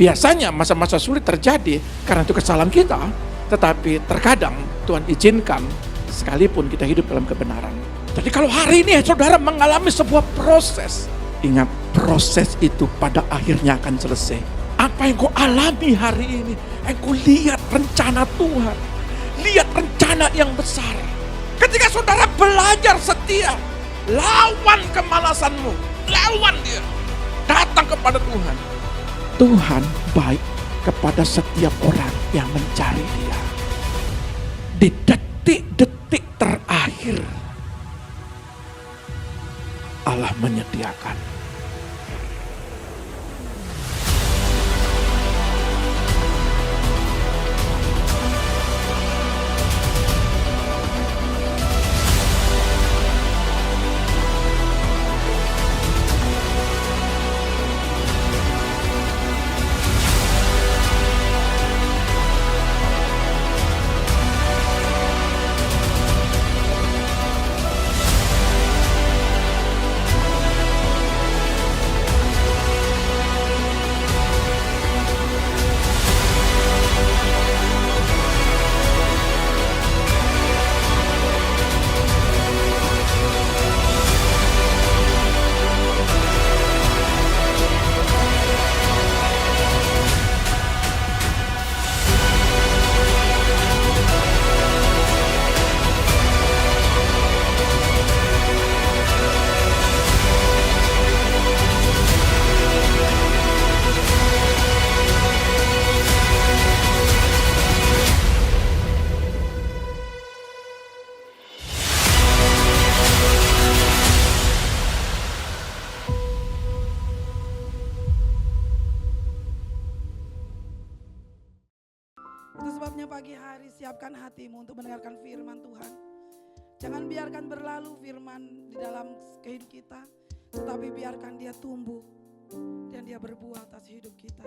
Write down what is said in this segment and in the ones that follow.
Biasanya masa-masa sulit terjadi karena itu kesalahan kita, tetapi terkadang Tuhan izinkan sekalipun kita hidup dalam kebenaran. Jadi kalau hari ini saudara mengalami sebuah proses, ingat proses itu pada akhirnya akan selesai. Apa yang kau alami hari ini, engkau lihat rencana Tuhan, lihat rencana yang besar. Ketika saudara belajar setia, lawan kemalasanmu, lawan dia, datang kepada Tuhan. Tuhan baik kepada setiap orang yang mencari dia. Di detik-detik terakhir, Allah menyediakan. Itu sebabnya pagi hari siapkan hatimu untuk mendengarkan firman Tuhan. Jangan biarkan berlalu firman di dalam kehidupan kita, tetapi biarkan dia tumbuh dan dia berbuah atas hidup kita.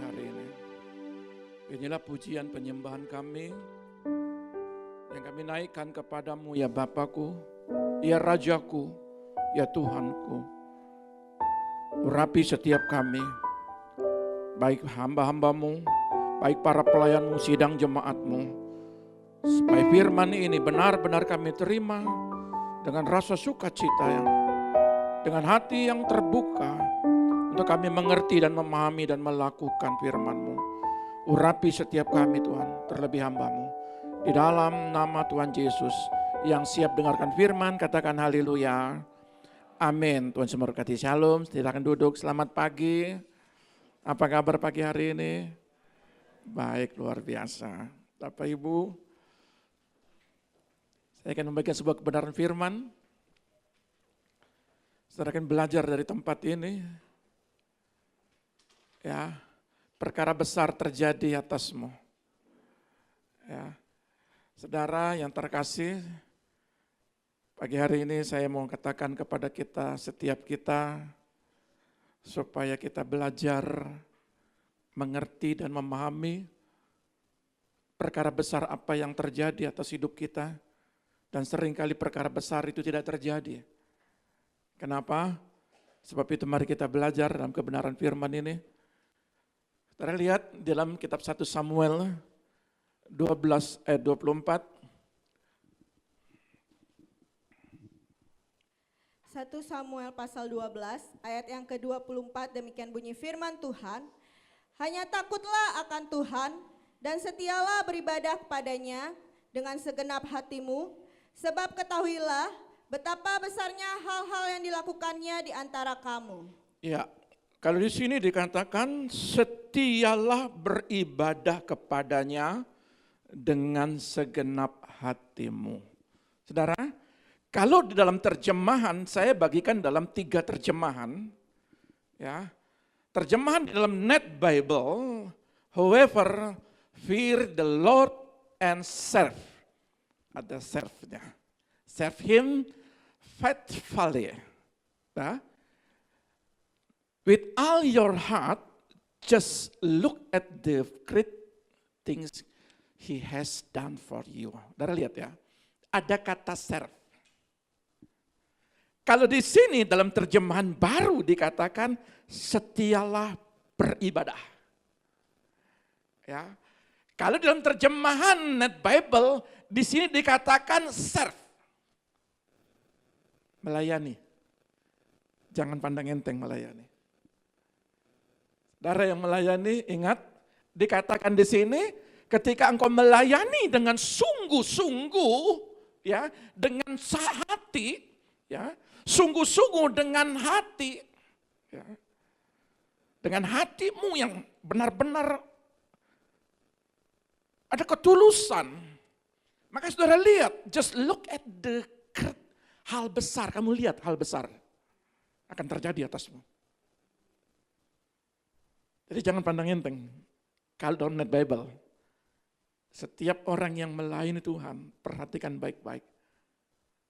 hari ini. Inilah pujian penyembahan kami yang kami naikkan kepadamu ya Bapakku, ya Rajaku, ya Tuhanku. Urapi setiap kami, baik hamba-hambamu, baik para pelayanmu, sidang jemaatmu, supaya firman ini benar-benar kami terima dengan rasa sukacita yang dengan hati yang terbuka untuk kami mengerti dan memahami dan melakukan firman-Mu. Urapi setiap kami Tuhan, terlebih hamba-Mu. Di dalam nama Tuhan Yesus yang siap dengarkan firman, katakan haleluya. Amin. Tuhan memberkati. Shalom. Silakan duduk. Selamat pagi. Apa kabar pagi hari ini? Baik, luar biasa. Bapak Ibu, saya akan membagikan sebuah kebenaran firman. Saudara akan belajar dari tempat ini. Ya, perkara besar terjadi atasmu. Ya, saudara yang terkasih, pagi hari ini saya mau katakan kepada kita, setiap kita, supaya kita belajar mengerti dan memahami perkara besar apa yang terjadi atas hidup kita, dan seringkali perkara besar itu tidak terjadi. Kenapa? Sebab itu mari kita belajar dalam kebenaran firman ini. Kita lihat dalam kitab 1 Samuel 12 ayat 24. 1 Samuel pasal 12 ayat yang ke-24, demikian bunyi firman Tuhan. Hanya takutlah akan Tuhan dan setialah beribadah kepadanya dengan segenap hatimu, sebab ketahuilah betapa besarnya hal-hal yang dilakukannya di antara kamu. Ya, kalau di sini dikatakan setialah beribadah kepadanya dengan segenap hatimu. Saudara, kalau di dalam terjemahan, saya bagikan dalam 3 terjemahan. Ya, terjemahan di dalam Net Bible, whoever fear the Lord and serve. Ada serve-nya. Serve him faithfully. Ya. With all your heart, just look at the great things He has done for you. Saudara lihat ya, ada kata serve. Kalau di sini dalam terjemahan baru dikatakan setialah beribadah. Ya, kalau dalam terjemahan Net Bible di sini dikatakan serve, melayani. Jangan pandang enteng melayani. Saudara yang melayani, ingat, dikatakan di sini ketika engkau melayani dengan sungguh-sungguh, ya, dengan hati, ya, sungguh-sungguh dengan hati, ya, dengan hatimu yang benar-benar ada ketulusan. Maka saudara lihat, just look at the hal besar, kamu lihat hal besar akan terjadi atasmu. Jadi jangan pandang enteng. Kalau dalam Net Bible, setiap orang yang melayani Tuhan, perhatikan baik-baik.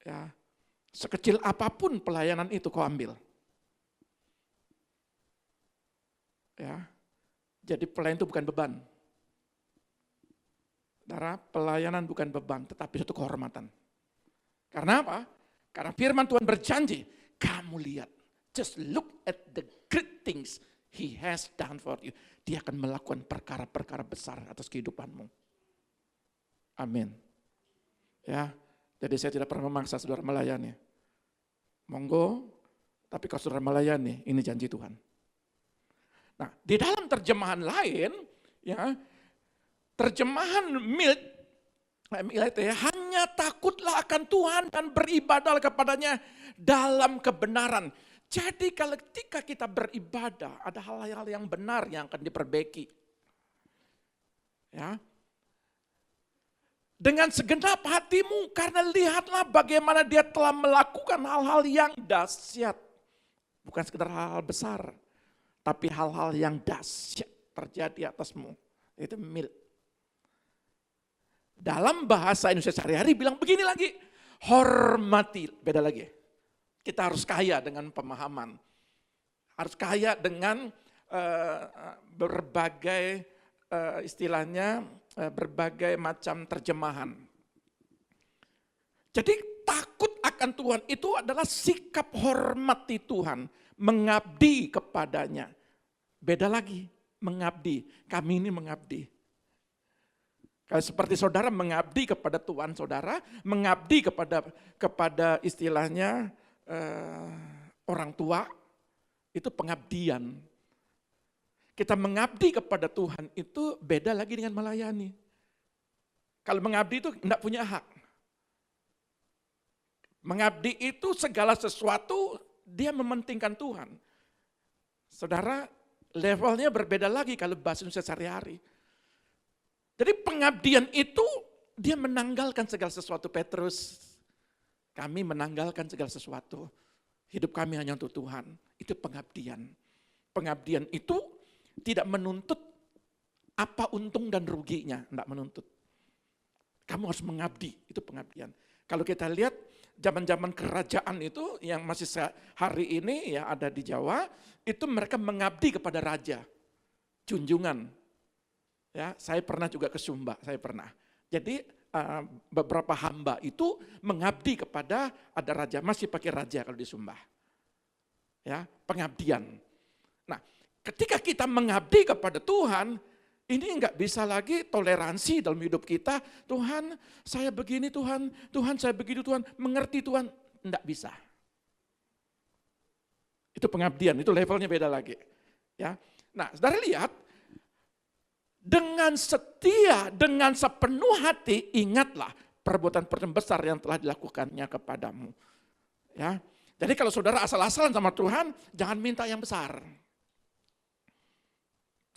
Ya, sekecil apapun pelayanan itu kau ambil. Ya, jadi pelayanan itu bukan beban. Saudara, pelayanan bukan beban, tetapi suatu kehormatan. Karena apa? Karena firman Tuhan berjanji, kamu lihat, just look at the great things He has done for you. Dia akan melakukan perkara-perkara besar atas kehidupanmu. Amin. Ya, jadi saya tidak pernah memaksa saudara melayani. Monggo, tapi kalau saudara melayani, ini janji Tuhan. Nah, di dalam terjemahan lain, ya, terjemahan hanya takutlah akan Tuhan dan beribadah kepadanya dalam kebenaran. Jadi ketika kita beribadah, ada hal-hal yang benar yang akan diperbaiki. Ya. Dengan segenap hatimu, karena lihatlah bagaimana dia telah melakukan hal-hal yang dahsyat. Bukan sekedar hal-hal besar, tapi hal-hal yang dahsyat terjadi atasmu. Itu milik. Dalam bahasa Indonesia sehari-hari bilang begini lagi, hormati, beda lagi. Kita harus kaya dengan pemahaman, harus kaya dengan berbagai istilahnya berbagai macam terjemahan. Jadi takut akan Tuhan itu adalah sikap hormati Tuhan, mengabdi kepadanya. Beda lagi, mengabdi. Kami ini mengabdi. Kalau seperti saudara mengabdi kepada Tuhan saudara, mengabdi kepada istilahnya orang tua, itu pengabdian. Kita mengabdi kepada Tuhan itu beda lagi dengan melayani. Kalau mengabdi itu tidak punya hak. Mengabdi itu segala sesuatu dia mementingkan Tuhan. Saudara, levelnya berbeda lagi kalau bahasa Indonesia sehari-hari. Jadi pengabdian itu dia menanggalkan segala sesuatu. Petrus, kami menanggalkan segala sesuatu. Hidup kami hanya untuk Tuhan. Itu pengabdian. Pengabdian itu tidak menuntut apa untung dan ruginya. Tidak menuntut. Kamu harus mengabdi, itu pengabdian. Kalau kita lihat zaman-zaman kerajaan itu yang masih hari ini ya ada di Jawa, itu mereka mengabdi kepada raja, junjungan. Ya, saya pernah juga ke Sumba, saya pernah. Jadi beberapa hamba itu mengabdi kepada ada raja, masih pakai raja kalau di Sumba. Ya, pengabdian. Nah, ketika kita mengabdi kepada Tuhan, ini enggak bisa lagi toleransi dalam hidup kita. Tuhan, saya begini Tuhan, Tuhan saya begitu Tuhan, mengerti Tuhan. Enggak bisa. Itu pengabdian, itu levelnya beda lagi. Ya. Nah, saudara lihat, dengan setia, dengan sepenuh hati, ingatlah perbuatan-perbuatan besar yang telah dilakukannya kepadamu. Ya. Jadi kalau saudara asal-asalan sama Tuhan, jangan minta yang besar.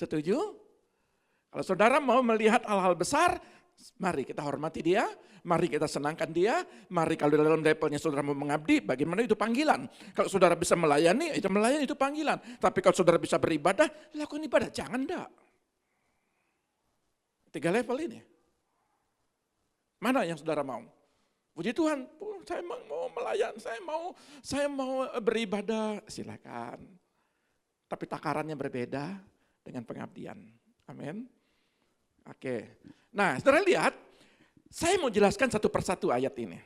Setuju? Kalau saudara mau melihat hal-hal besar, mari kita hormati dia, mari kita senangkan dia, mari kalau dalam levelnya saudara mau mengabdi, bagaimana itu panggilan. Kalau saudara bisa melayani itu panggilan. Tapi kalau saudara bisa beribadah, lakukan ibadah, jangan enggak. 3 level ini. Mana yang saudara mau? Puji Tuhan, saya mau melayan, saya mau beribadah, silakan. Tapi takarannya berbeda dengan pengabdian. Amin. Oke. Nah, saudara lihat, saya mau jelaskan satu persatu ayat ini.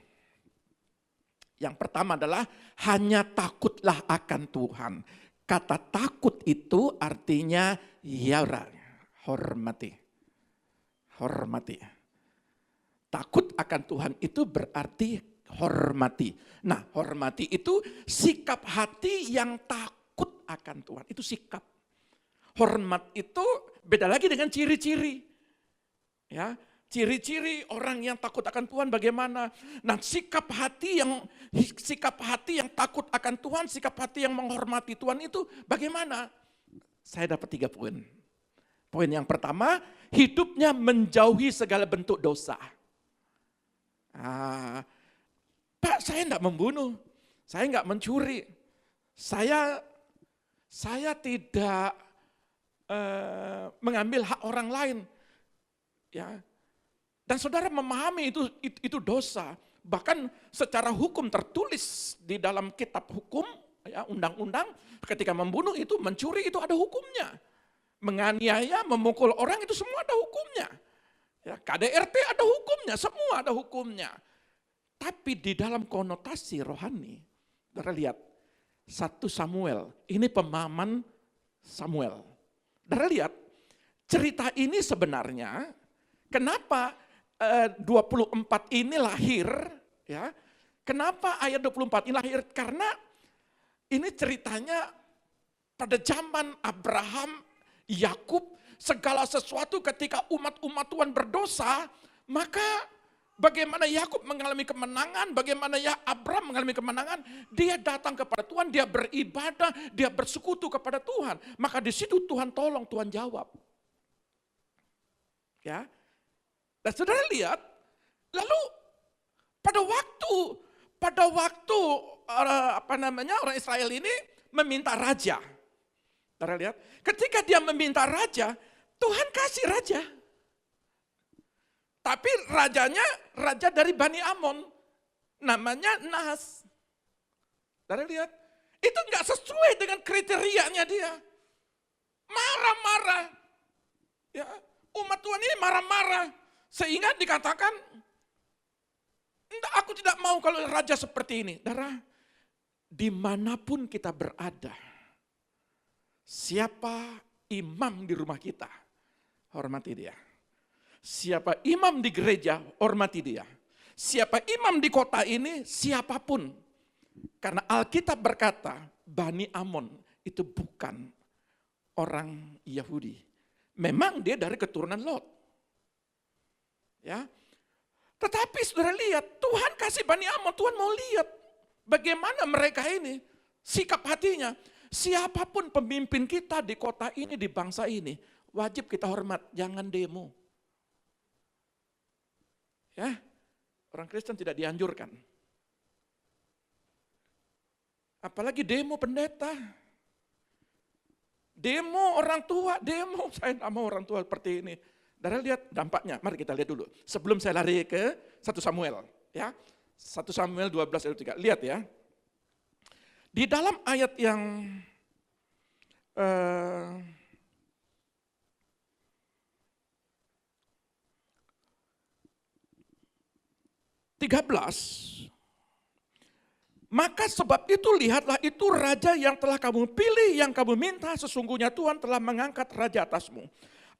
Yang pertama adalah hanya takutlah akan Tuhan. Kata takut itu artinya yara, hormati. Hormati. Takut akan Tuhan itu berarti hormati. Nah, hormati itu sikap hati yang takut akan Tuhan. Itu sikap. Hormat itu beda lagi dengan ciri-ciri. Ya, ciri-ciri orang yang takut akan Tuhan bagaimana? Nah, sikap hati yang takut akan Tuhan, sikap hati yang menghormati Tuhan itu bagaimana? Saya dapat 3 poin. Poin yang pertama, hidupnya menjauhi segala bentuk dosa. Pak, saya enggak membunuh, saya enggak mencuri, saya tidak mengambil hak orang lain. Ya. Dan saudara memahami itu dosa. Bahkan secara hukum tertulis di dalam kitab hukum, ya, undang-undang, ketika membunuh itu, mencuri itu ada hukumnya. Menganiaya, memukul orang itu semua ada hukumnya. Ya, KDRT ada hukumnya, semua ada hukumnya. Tapi di dalam konotasi rohani, saudara lihat, 1 Samuel, ini pemahaman Samuel. Saudara lihat, cerita ini sebenarnya, kenapa 24 ini lahir, ya? Kenapa ayat 24 ini lahir? Karena ini ceritanya pada zaman Abraham, Yakub, segala sesuatu ketika umat-umat Tuhan berdosa, maka bagaimana Yakub mengalami kemenangan, bagaimana Abraham mengalami kemenangan, dia datang kepada Tuhan, dia beribadah, dia bersekutu kepada Tuhan. Maka di situ Tuhan tolong, Tuhan jawab. Ya. Dan saudara lihat, lalu pada waktu orang Israel ini meminta raja. Saudara lihat, ketika dia meminta raja, Tuhan kasih raja. Tapi rajanya raja dari Bani Amon, namanya Nahas. Saudara lihat, itu enggak sesuai dengan kriterianya dia. marah-marah. Ya, umat Tuhan ini marah-marah. Sehingga dikatakan, aku tidak mau kalau raja seperti ini. Saudara, dimanapun kita berada, siapa imam di rumah kita, hormati dia. Siapa imam di gereja, hormati dia. Siapa imam di kota ini, siapapun. Karena Alkitab berkata, Bani Amon itu bukan orang Yahudi. Memang dia dari keturunan Lot. Ya. Tetapi saudara lihat, Tuhan kasih Bani Amon, Tuhan mau lihat bagaimana mereka ini, sikap hatinya. Siapapun pemimpin kita di kota ini, di bangsa ini, wajib kita hormat, jangan demo. Ya, orang Kristen tidak dianjurkan. Apalagi demo pendeta. Demo orang tua, demo. Saya tidak mau orang tua seperti ini. Saudara lihat dampaknya, mari kita lihat dulu. Sebelum saya lari ke 1 Samuel. Ya, 1 Samuel 12 ayat 3. Lihat ya. Di dalam ayat yang 13, maka sebab itu lihatlah itu raja yang telah kamu pilih, yang kamu minta, sesungguhnya Tuhan telah mengangkat raja atasmu.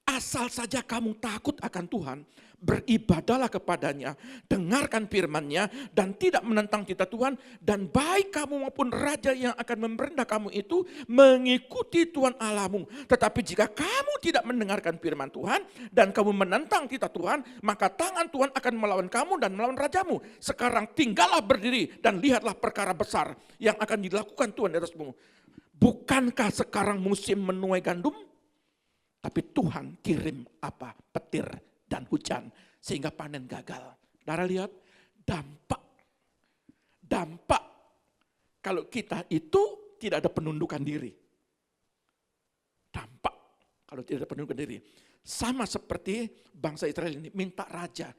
Asal saja kamu takut akan Tuhan, beribadahlah kepadanya, dengarkan firman-Nya dan tidak menentang cita Tuhan, dan baik kamu maupun raja yang akan memerintah kamu itu mengikuti Tuhan Allahmu. Tetapi jika kamu tidak mendengarkan firman Tuhan dan kamu menentang cita Tuhan, maka tangan Tuhan akan melawan kamu dan melawan rajamu. Sekarang tinggallah berdiri dan lihatlah perkara besar yang akan dilakukan Tuhan di atasmu. Bukankah sekarang musim menuai gandum? Tapi Tuhan kirim apa? Petir dan hujan sehingga panen gagal. Saudara lihat dampak kalau kita itu tidak ada penundukan diri. Dampak kalau tidak ada penundukan diri. Sama seperti bangsa Israel ini minta raja.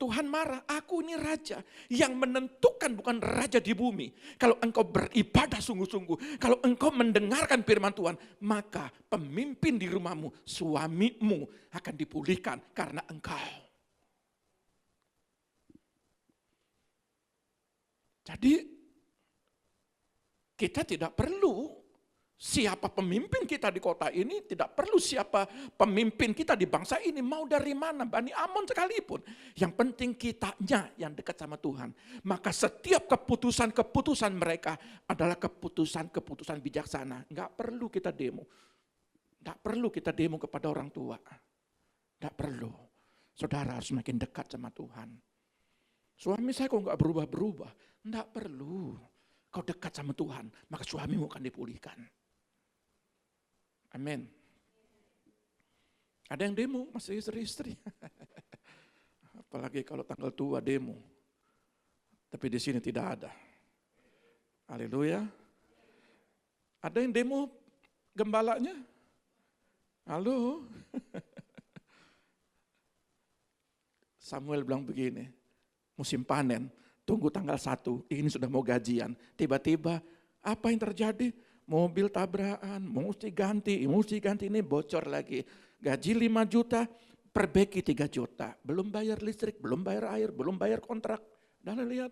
Tuhan marah, aku ini raja yang menentukan, bukan raja di bumi. Kalau engkau beribadah sungguh-sungguh, kalau engkau mendengarkan firman Tuhan, maka pemimpin di rumahmu, suamimu akan dipulihkan karena engkau. Jadi kita tidak perlu siapa pemimpin kita di kota ini, tidak perlu siapa pemimpin kita di bangsa ini, mau dari mana, Bani Amon sekalipun. Yang penting kitanya yang dekat sama Tuhan. Maka setiap keputusan-keputusan mereka adalah keputusan-keputusan bijaksana. Enggak perlu kita demo. Enggak perlu kita demo kepada orang tua. Enggak perlu. Saudara harus makin dekat sama Tuhan. Suami saya kok enggak berubah-berubah? Enggak perlu. Kau dekat sama Tuhan, maka suamimu akan dipulihkan. Amin. Ada yang demo, masih istri-istri. Apalagi kalau tanggal tua demo. Tapi di sini tidak ada. Haleluya. Ada yang demo gembalanya? Halo. Samuel bilang begini, musim panen, tunggu tanggal 1, ini sudah mau gajian. Tiba-tiba apa yang terjadi? Mobil tabrakan, mesti ganti ini bocor lagi. Gaji 5 juta, perbaiki 3 juta. Belum bayar listrik, belum bayar air, belum bayar kontrak. Dan lihat,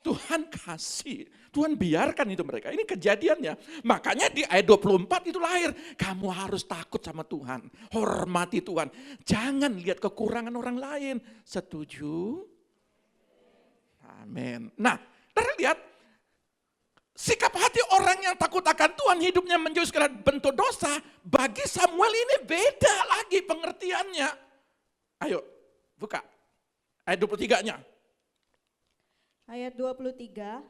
Tuhan kasih, Tuhan biarkan itu mereka. Ini kejadiannya. Makanya di ayat 24 itu lahir. Kamu harus takut sama Tuhan, hormati Tuhan. Jangan lihat kekurangan orang lain. Setuju? Amin. Nah, lihat. Sikap hati orang yang takut akan Tuhan, hidupnya menjauhi segala bentuk dosa, bagi Samuel ini beda lagi pengertiannya. Ayo, buka. Ayat 23-nya. Ayat 23,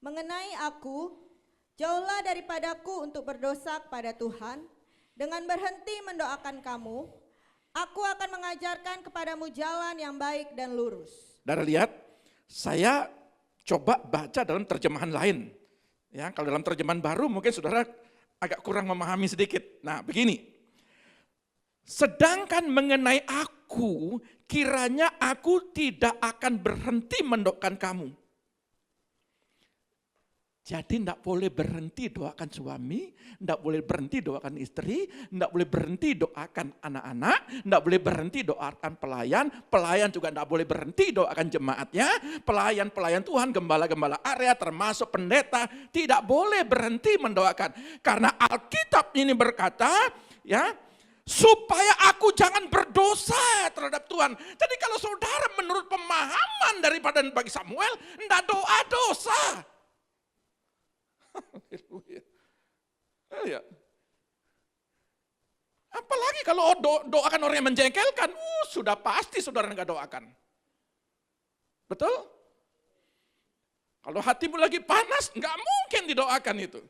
mengenai aku, jauhlah daripadaku untuk berdosa kepada Tuhan, dengan berhenti mendoakan kamu, aku akan mengajarkan kepadamu jalan yang baik dan lurus. Saudara lihat, saya coba baca dalam terjemahan lain. Ya, kalau dalam terjemahan baru mungkin saudara agak kurang memahami sedikit. Nah, begini. Sedangkan mengenai aku, kiranya aku tidak akan berhenti mendoakan kamu. Jadi tidak boleh berhenti doakan suami, tidak boleh berhenti doakan istri, tidak boleh berhenti doakan anak-anak, tidak boleh berhenti doakan pelayan, pelayan juga tidak boleh berhenti doakan jemaatnya, pelayan-pelayan Tuhan, gembala-gembala area termasuk pendeta, tidak boleh berhenti mendoakan. Karena Alkitab ini berkata, ya, supaya aku jangan berdosa terhadap Tuhan. Jadi kalau saudara menurut pemahaman daripada bagi Samuel, tidak doa dosa. Haleluya. Ya. Apalagi kalau doakan orang yang menjengkelkan, sudah pasti saudara enggak doakan. Betul? Kalau hatimu lagi panas, enggak mungkin didoakan itu.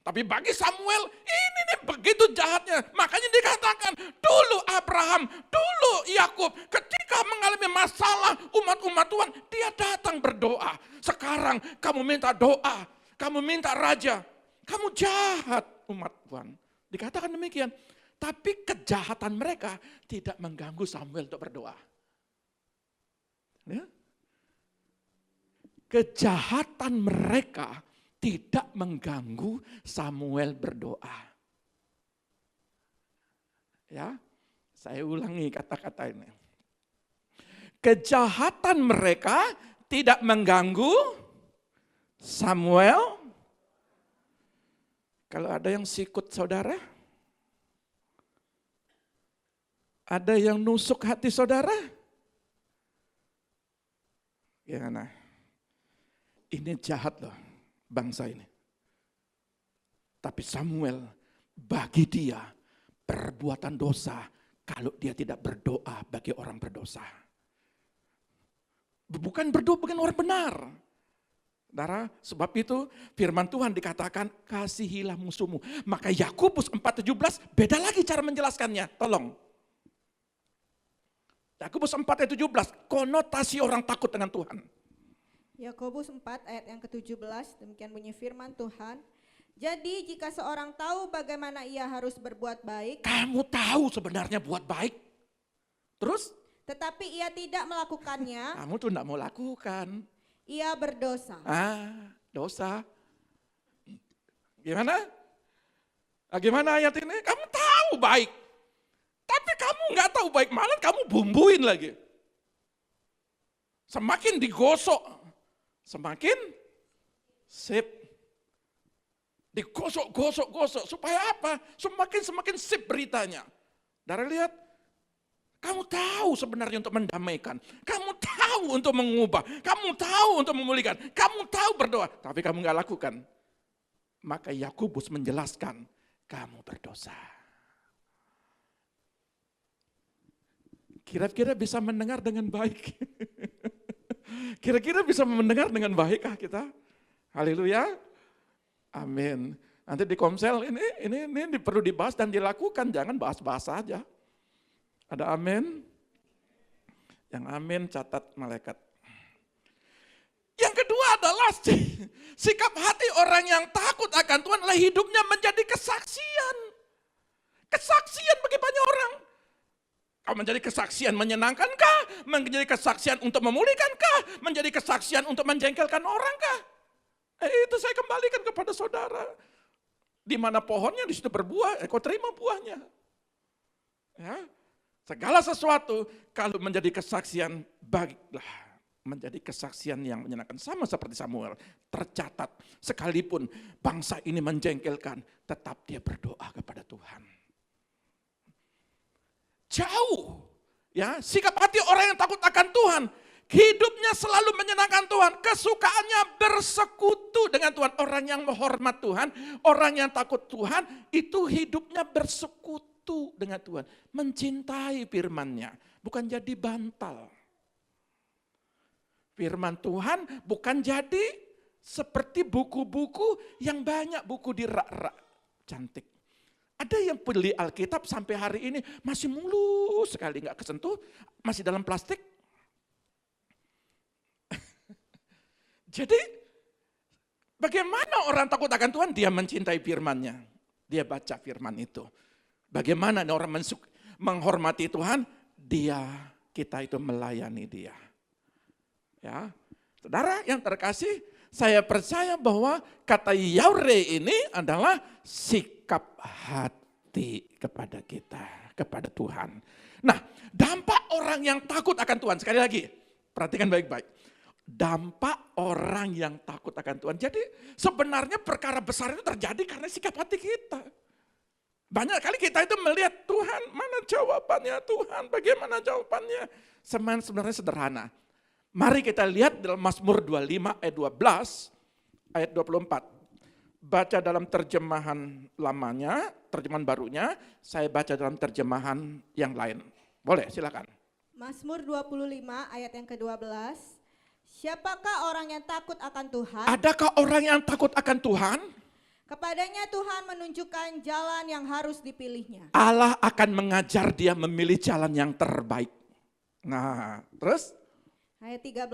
Tapi bagi Samuel, ini nih begitu jahatnya. Makanya dikatakan, dulu Abraham, dulu Yakub, ketika mengalami masalah umat-umat Tuhan, dia datang berdoa. Sekarang kamu minta doa, kamu minta raja, kamu jahat umat Tuhan. Dikatakan demikian. Tapi kejahatan mereka tidak mengganggu Samuel untuk berdoa. Ya? Kejahatan mereka tidak mengganggu Samuel berdoa. Ya, saya ulangi kata-kata ini. Kejahatan mereka tidak mengganggu Samuel. Kalau ada yang sikut saudara, ada yang nusuk hati saudara, gimana? Ini jahat loh bangsa ini. Tapi Samuel, bagi dia perbuatan dosa kalau dia tidak berdoa bagi orang berdosa. Bukan berdoa bagi orang benar. Saudara, sebab itu firman Tuhan dikatakan kasihilah musuhmu. Maka Yakobus 4:17 beda lagi cara menjelaskannya. Tolong. Yakobus 4:17 konotasi orang takut dengan Tuhan. Yakobus 4 ayat yang ke-17, demikian bunyi firman Tuhan. Jadi jika seorang tahu bagaimana ia harus berbuat baik. Kamu tahu sebenarnya buat baik. Terus? Tetapi ia tidak melakukannya. Kamu tuh tidak mau lakukan. Ia berdosa. Dosa. Gimana? Gimana ayat ini? Kamu tahu baik. Tapi kamu nggak tahu baik, malah kamu bumbuin lagi. Semakin digosok, semakin sip. Digosok. Supaya apa? Semakin sip beritanya. Dari lihat, kamu tahu sebenarnya untuk mendamaikan. Kamu tahu untuk mengubah. Kamu tahu untuk memulihkan. Kamu tahu berdoa. Tapi kamu nggak lakukan. Maka Yakobus menjelaskan, kamu berdosa. Kira-kira bisa mendengar dengan baik. Kira-kira bisa mendengar dengan baikkah kita? Haleluya. Amin. Nanti di Komsel ini perlu dibahas dan dilakukan. Jangan bahas-bahas saja. Ada amin? Yang amin catat malaikat. Yang kedua adalah sikap hati orang yang takut akan Tuhan adalah hidupnya menjadi kesaksian. Kesaksian bagi banyak orang. Kau menjadi kesaksian menyenangkankah? Menjadi kesaksian untuk memulihkankah? Menjadi kesaksian untuk menjengkelkan orangkah? Itu saya kembalikan kepada saudara. Di mana pohonnya di situ berbuah, kau terima buahnya. Ya. Segala sesuatu kalau menjadi kesaksian, baiklah menjadi kesaksian yang menyenangkan. Sama seperti Samuel, tercatat sekalipun bangsa ini menjengkelkan, tetap dia berdoa kepada Tuhan. Jauh, ya, sikap hati orang yang takut akan Tuhan, hidupnya selalu menyenangkan Tuhan, kesukaannya bersekutu dengan Tuhan. Orang yang menghormat Tuhan, orang yang takut Tuhan, itu hidupnya bersekutu dengan Tuhan, mencintai firman-Nya, bukan jadi bantal. Firman Tuhan bukan jadi seperti buku-buku yang banyak buku di rak-rak cantik. Ada yang beli Alkitab sampai hari ini masih mulus sekali, nggak kesentuh, masih dalam plastik. Jadi bagaimana orang takut akan Tuhan? Dia mencintai firman-Nya, dia baca firman itu. Bagaimana orang menghormati Tuhan? Kita itu melayani dia. Ya, saudara yang terkasih, Saya percaya bahwa kata yaure ini adalah sikap hati kepada kita, kepada Tuhan. Nah, dampak orang yang takut akan Tuhan, sekali lagi, perhatikan baik-baik. Dampak orang yang takut akan Tuhan. Jadi sebenarnya perkara besar itu terjadi karena sikap hati kita. Banyak kali kita itu melihat, Tuhan mana jawabannya, Tuhan bagaimana jawabannya. Sebenarnya sederhana. Mari kita lihat dalam Mazmur 25 ayat 12, ayat 24. Baca dalam terjemahan lamanya, terjemahan barunya, saya baca dalam terjemahan yang lain. Boleh, silakan. Mazmur 25 ayat yang ke-12. Siapakah orang yang takut akan Tuhan? Adakah orang yang takut akan Tuhan? Kepadanya Tuhan menunjukkan jalan yang harus dipilihnya. Allah akan mengajar dia memilih jalan yang terbaik. Nah, terus? Ayat 13,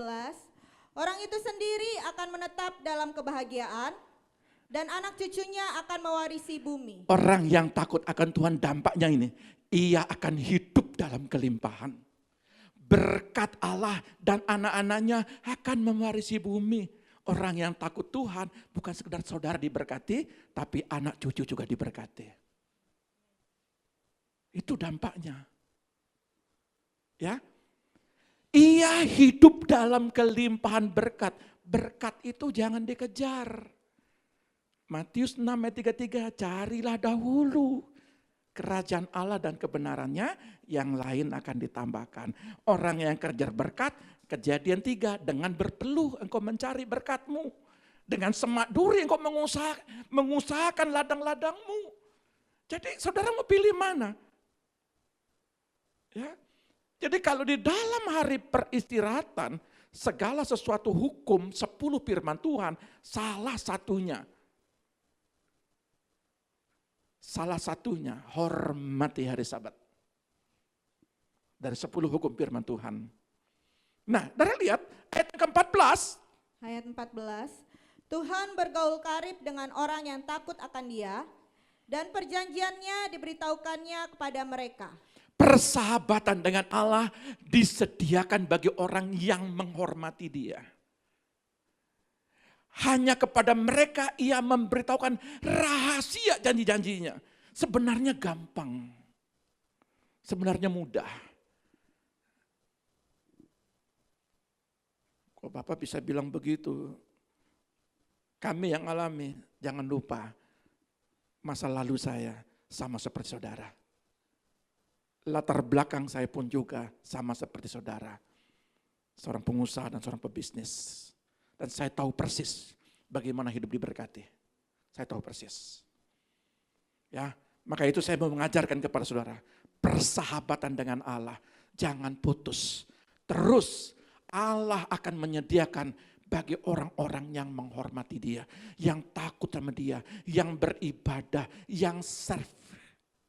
orang itu sendiri akan menetap dalam kebahagiaan dan anak cucunya akan mewarisi bumi. Orang yang takut akan Tuhan dampaknya ini, ia akan hidup dalam kelimpahan. Berkat Allah dan anak-anaknya akan mewarisi bumi. Orang yang takut Tuhan bukan sekedar saudara diberkati, tapi anak cucu juga diberkati. Itu dampaknya. Ya. Ia hidup dalam kelimpahan berkat. Berkat itu jangan dikejar. Matius 6 ayat 33, carilah dahulu kerajaan Allah dan kebenarannya, yang lain akan ditambahkan. Orang yang kejar berkat, Kejadian 3, dengan berteluh engkau mencari berkatmu. Dengan semak duri engkau mengusahakan ladang-ladangmu. Jadi saudara mau pilih mana? Ya. Jadi kalau di dalam hari peristirahatan, segala sesuatu hukum 10 firman Tuhan, salah satunya hormati hari Sabat. Dari 10 hukum firman Tuhan. Nah, saudara lihat ayat ke-14. Ayat 14, Tuhan bergaul karib dengan orang yang takut akan Dia dan perjanjiannya diberitahukannya kepada mereka. Persahabatan dengan Allah disediakan bagi orang yang menghormati Dia. Hanya kepada mereka ia memberitahukan rahasia janji-janjinya. Sebenarnya gampang. Sebenarnya mudah. Kok Bapak bisa bilang begitu? Kami yang alami, jangan lupa masa lalu saya sama seperti saudara. Latar belakang saya pun juga sama seperti saudara. Seorang pengusaha dan seorang pebisnis. Dan saya tahu persis bagaimana hidup diberkati. Saya tahu persis. Ya, maka itu saya mau mengajarkan kepada saudara, persahabatan dengan Allah jangan putus. Terus Allah akan menyediakan bagi orang-orang yang menghormati Dia, yang takut sama Dia, yang beribadah, yang serve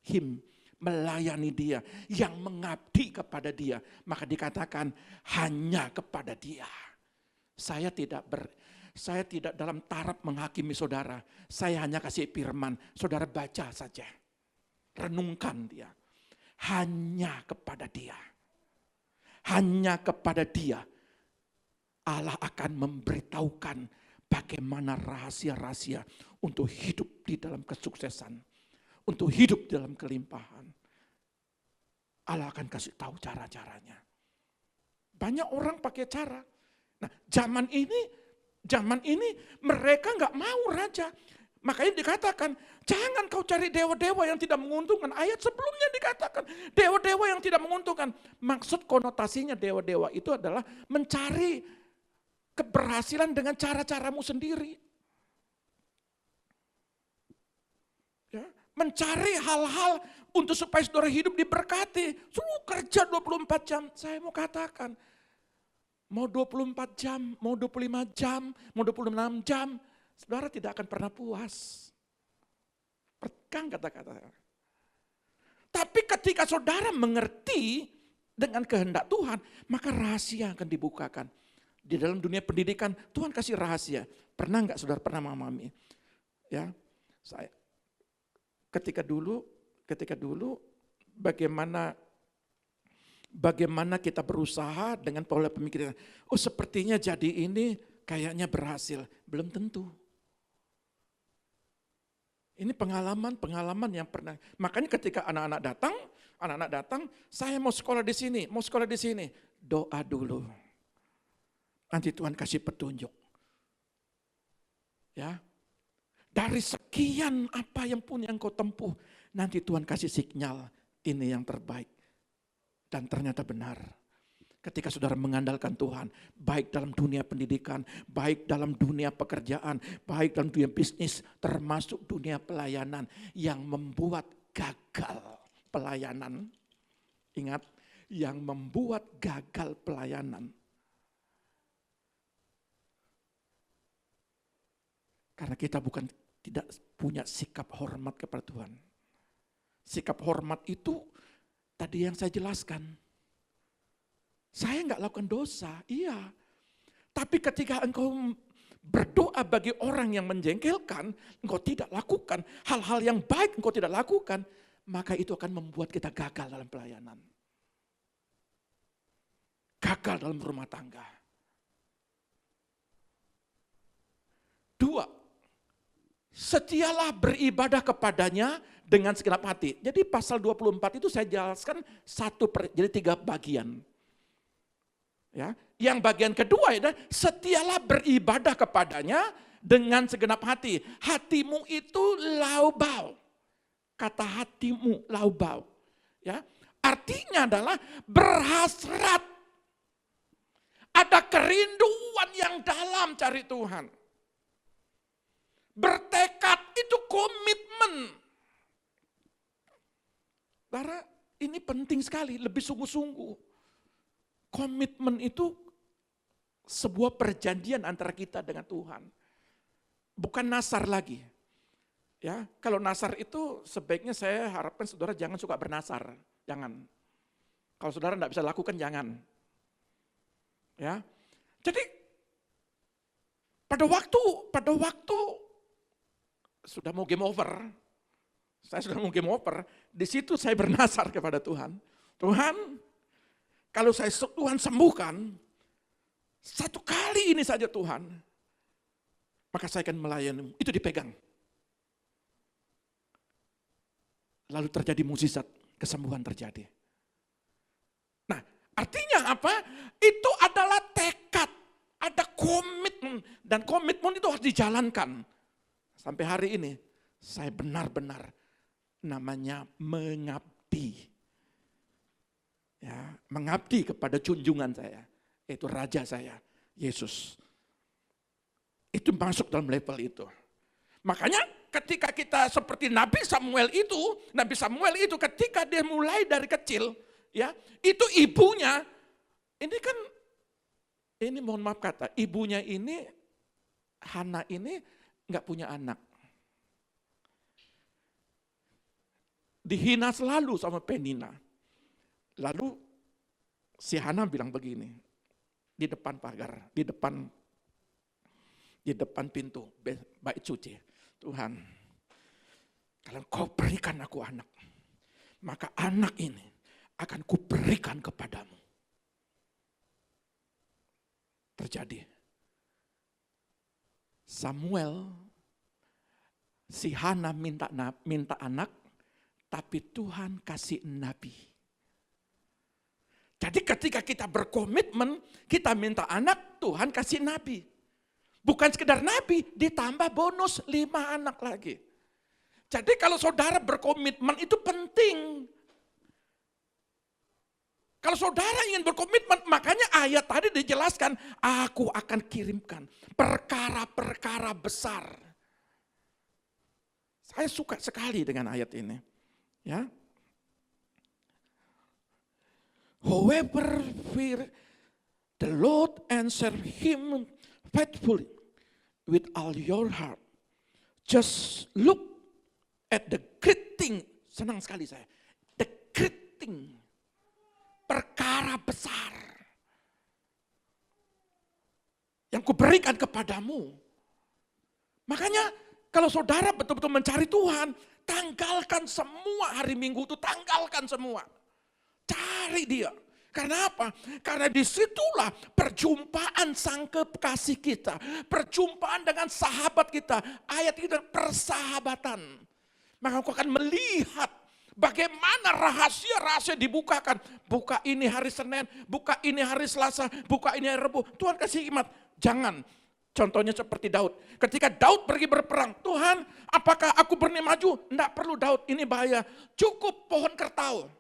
Him, melayani Dia, yang mengabdi kepada Dia. Maka dikatakan hanya kepada Dia. Saya tidak dalam taraf menghakimi saudara. Saya hanya kasih firman, saudara baca saja. Renungkan dia. Hanya kepada Dia. Hanya kepada Dia Allah akan memberitahukan bagaimana rahasia-rahasia untuk hidup di dalam kesuksesan, untuk hidup dalam kelimpahan. Allah akan kasih tahu cara-caranya. Banyak orang pakai cara. Nah, zaman ini mereka nggak mau raja. Makanya dikatakan, jangan kau cari dewa-dewa yang tidak menguntungkan. Ayat sebelumnya dikatakan, dewa-dewa yang tidak menguntungkan. Maksud konotasinya dewa-dewa itu adalah mencari keberhasilan dengan cara-caramu sendiri. Ya, mencari hal-hal untuk supaya saudara hidup diberkati. Suruh kerja 24 jam. Saya mau katakan, mau 24 jam, mau 25 jam, mau 26 jam, saudara tidak akan pernah puas. Pegang kata-kata. Tapi ketika saudara mengerti dengan kehendak Tuhan, maka rahasia akan dibukakan. Di dalam dunia pendidikan, Tuhan kasih rahasia. Pernah enggak saudara pernah mengalami? Ya, saya ketika dulu bagaimana kita berusaha dengan pola pemikiran. Oh, sepertinya jadi ini kayaknya berhasil. Belum tentu. Ini pengalaman yang pernah. Makanya ketika anak-anak datang, saya mau sekolah di sini. Doa dulu. Nanti Tuhan kasih petunjuk. Ya. Dari sekian apa yang pun yang kau tempuh, nanti Tuhan kasih sinyal ini yang terbaik. Dan ternyata benar. Ketika saudara mengandalkan Tuhan, baik dalam dunia pendidikan, baik dalam dunia pekerjaan, baik dalam dunia bisnis, termasuk dunia pelayanan yang membuat gagal pelayanan. Ingat, yang membuat gagal pelayanan. Karena kita tidak punya sikap hormat kepada Tuhan. Sikap hormat itu tadi yang saya jelaskan. Saya enggak lakukan dosa, iya. Tapi ketika engkau berdoa bagi orang yang menjengkelkan, engkau tidak lakukan. Hal-hal yang baik engkau tidak lakukan, maka itu akan membuat kita gagal dalam pelayanan. Gagal dalam rumah tangga. 2, setialah beribadah kepadanya dengan segenap hati. Jadi pasal 24 itu saya jelaskan jadi 3 bagian. Ya, yang bagian kedua adalah setialah beribadah kepadanya dengan segenap hati. Hatimu itu laubau. Kata hatimu laubau. Ya, artinya adalah berhasrat. Ada kerinduan yang dalam cari Tuhan. Bertekad itu komitmen. Karena ini penting sekali, lebih sungguh-sungguh. Komitmen itu sebuah perjanjian antara kita dengan Tuhan. Bukan nasar lagi. Ya, kalau nasar itu sebaiknya saya harapkan saudara jangan suka bernasar. Jangan. Kalau saudara tidak bisa lakukan, jangan. Ya. Jadi pada waktu sudah mau game over. Saya sudah mau game over. Di situ saya bernasar kepada Tuhan. Tuhan, kalau Tuhan sembuhkan, 1 kali ini saja Tuhan, maka saya akan melayani. Itu dipegang. Lalu terjadi mukjizat, kesembuhan terjadi. Nah, artinya apa? Itu adalah tekad, ada komitmen, dan komitmen itu harus dijalankan. Sampai hari ini, saya benar-benar namanya mengabdi. Ya, mengabdi kepada junjungan saya, yaitu Raja saya, Yesus. Itu masuk dalam level itu. Makanya ketika kita seperti Nabi Samuel itu ketika dia mulai dari kecil, ya, itu ibunya, ini mohon maaf kata, ibunya ini, Hana ini nggak punya anak. Dihina selalu sama Penina. Lalu si Hana bilang begini, di depan pagar, di depan pintu bait suci. Tuhan, kalau kau berikan aku anak, maka anak ini akan kuberikan kepadamu. Terjadi. Samuel, si Hana minta anak, tapi Tuhan kasih nabi. Jadi ketika kita berkomitmen, kita minta anak, Tuhan kasih nabi. Bukan sekedar nabi, ditambah bonus 5 anak lagi. Jadi kalau saudara berkomitmen itu penting. Kalau saudara ingin berkomitmen, makanya ayat tadi dijelaskan, aku akan kirimkan perkara-perkara besar. Saya suka sekali dengan ayat ini. Ya. Whoever fear the Lord and serve him faithfully with all your heart. Just look at the great thing. Senang sekali saya. The great thing. Perkara besar. Yang kuberikan kepadamu. Makanya kalau saudara betul-betul mencari Tuhan, tanggalkan semua hari Minggu itu, tanggalkan semua. Cari dia. Karena apa? Karena disitulah perjumpaan sang kekasih kita. Perjumpaan dengan sahabat kita. Ayat itu persahabatan. Maka kau akan melihat bagaimana rahasia-rahasia dibukakan. Buka ini hari Senin, buka ini hari Selasa, buka ini hari Rabu. Tuhan kasih hikmat. Jangan. Contohnya seperti Daud. Ketika Daud pergi berperang, Tuhan apakah aku berani maju? Tidak perlu Daud, ini bahaya. Cukup pohon kertau.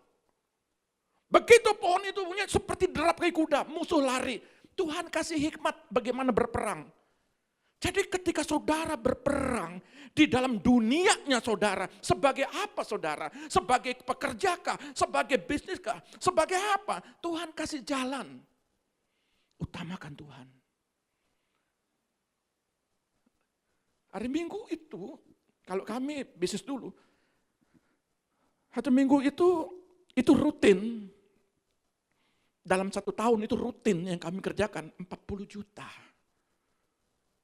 Begitu pohon itu punya seperti derap kayak kuda, musuh lari. Tuhan kasih hikmat bagaimana berperang. Jadi ketika saudara berperang di dalam dunianya saudara, sebagai apa saudara? Sebagai pekerja kah? Sebagai bisnis kah? Sebagai apa? Tuhan kasih jalan. Utamakan Tuhan. Hari Minggu itu, kalau kami bisnis dulu, hari Minggu itu rutin. Dalam 1 tahun itu rutin yang kami kerjakan 40 juta.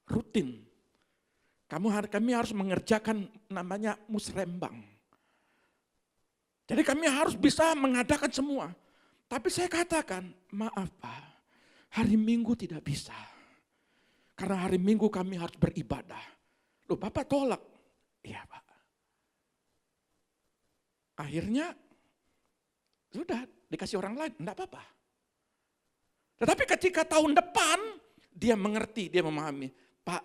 Rutin. Kami harus mengerjakan namanya musrembang. Jadi kami harus bisa mengadakan semua. Tapi saya katakan, maaf Pak, hari Minggu tidak bisa. Karena hari Minggu kami harus beribadah. Loh Bapak tolak. Iya Pak. Akhirnya sudah dikasih orang lain, enggak apa-apa. Tetapi ketika tahun depan, dia mengerti, dia memahami. Pak,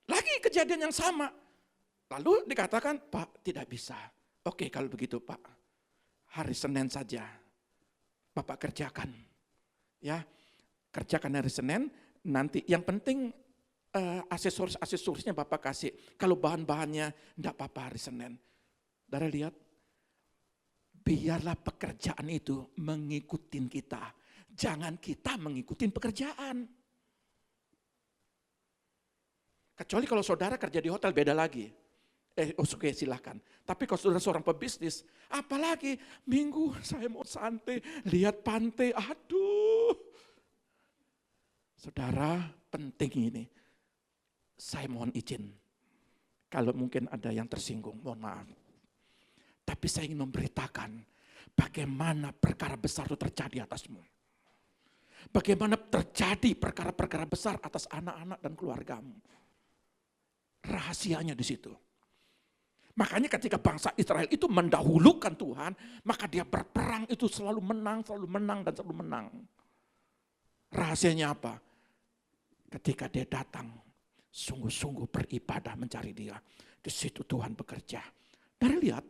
lagi kejadian yang sama. Lalu dikatakan, Pak tidak bisa. Oke kalau begitu Pak, hari Senin saja Bapak kerjakan. Ya, kerjakan hari Senin, nanti yang penting aksesorisnya Bapak kasih. Kalau bahan-bahannya enggak apa-apa hari Senin. Saudara lihat, biarlah pekerjaan itu mengikuti kita. Jangan kita mengikuti pekerjaan. Kecuali kalau saudara kerja di hotel beda lagi. Oke silahkan. Tapi kalau saudara seorang pebisnis, apalagi Minggu saya mau santai, lihat pantai, aduh. Saudara penting ini, saya mohon izin. Kalau mungkin ada yang tersinggung, mohon maaf. Tapi saya ingin memberitakan bagaimana perkara besar itu terjadi atasmu. Bagaimana terjadi perkara-perkara besar atas anak-anak dan keluargamu. Rahasianya di situ. Makanya ketika bangsa Israel itu mendahulukan Tuhan, maka dia berperang itu selalu menang dan selalu menang. Rahasianya apa? Ketika dia datang, sungguh-sungguh beribadah mencari dia. Di situ Tuhan bekerja. Dari lihat,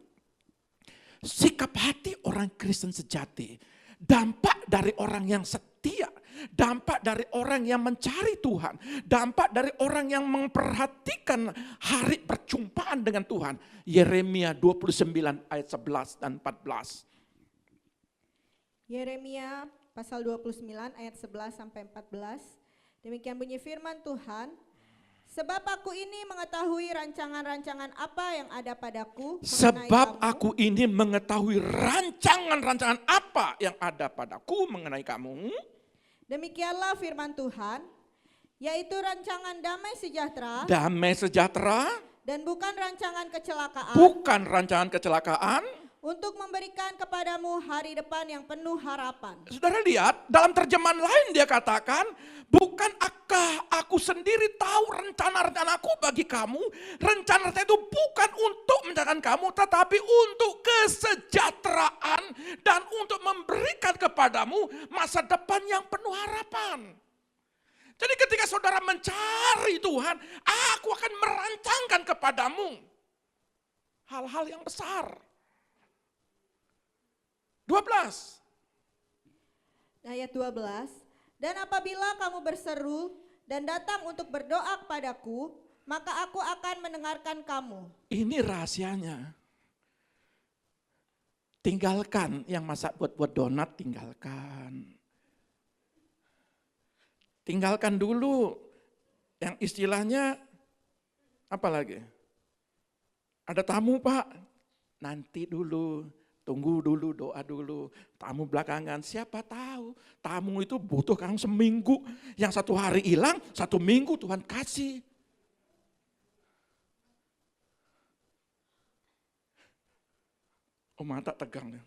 sikap hati orang Kristen sejati, dampak dari orang yang setia, dampak dari orang yang mencari Tuhan, dampak dari orang yang memperhatikan hari perjumpaan dengan Tuhan. Yeremia 29 ayat 11 dan 14. Yeremia pasal 29 ayat 11 sampai 14. Demikian bunyi firman Tuhan. Sebab aku ini mengetahui rancangan-rancangan apa yang ada padaku. Sebab aku ini mengetahui rancangan-rancangan apa yang ada padaku mengenai kamu. Demikianlah firman Tuhan, yaitu rancangan damai sejahtera. Damai sejahtera. Dan bukan rancangan kecelakaan. Bukan rancangan kecelakaan. Untuk memberikan kepadamu hari depan yang penuh harapan. Saudara lihat, dalam terjemahan lain dia katakan, bukankah aku sendiri tahu rencana-rencanaku bagi kamu? Rencana itu bukan untuk menjadikan kamu, tetapi untuk kesejahteraan dan untuk memberikan kepadamu masa depan yang penuh harapan. Jadi ketika saudara mencari Tuhan, aku akan merancangkan kepadamu hal-hal yang besar. 12. Ayat 12. Dan apabila kamu berseru dan datang untuk berdoa kepadaku, maka aku akan mendengarkan kamu. Ini rahasianya. Tinggalkan yang masak buat donat, tinggalkan. Tinggalkan dulu yang istilahnya apa lagi? Ada tamu Pak, nanti dulu. Tunggu dulu, doa dulu, tamu belakangan, siapa tahu. Tamu itu butuh kan seminggu, yang 1 hari hilang, 1 minggu Tuhan kasih. Oh mata tegang.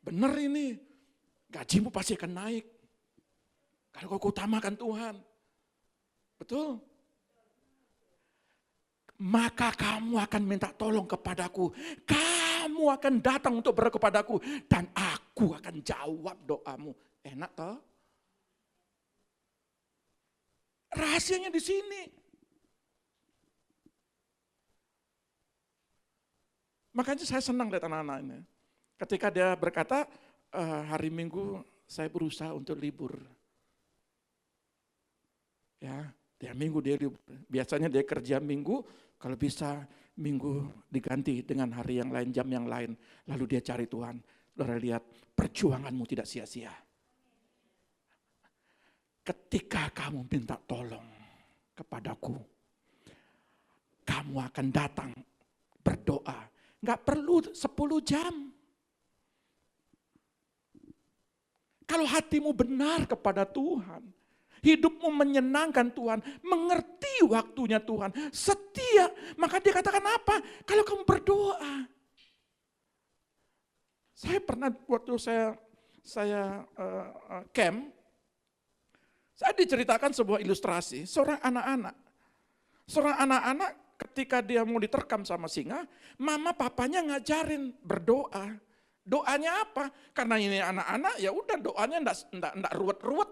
Benar ini, gajimu pasti akan naik. Kalau kau utamakan Tuhan. Betul? Maka kamu akan minta tolong kepadaku. Kamu akan datang untuk berdoa kepadaku. Dan aku akan jawab doamu. Enak toh? Rahasianya di sini. Makanya saya senang lihat anak-anak ini. Ketika dia berkata, hari Minggu saya berusaha untuk libur. Ya, dia Minggu dia libur. Biasanya dia kerja Minggu, kalau bisa Minggu diganti dengan hari yang lain, jam yang lain. Lalu dia cari Tuhan. Saudara lihat, perjuanganmu tidak sia-sia. Ketika kamu minta tolong kepadaku, kamu akan datang berdoa. Nggak perlu 10 jam. Kalau hatimu benar kepada Tuhan, hidupmu menyenangkan Tuhan, mengerti waktunya Tuhan, setia, maka dia katakan apa? Kalau kamu berdoa. Saya pernah waktu saya camp, saya diceritakan sebuah ilustrasi, seorang anak-anak ketika dia mau diterkam sama singa, mama papanya ngajarin berdoa. Doanya apa? Karena ini anak-anak ya udah doanya enggak ruwet-ruwet.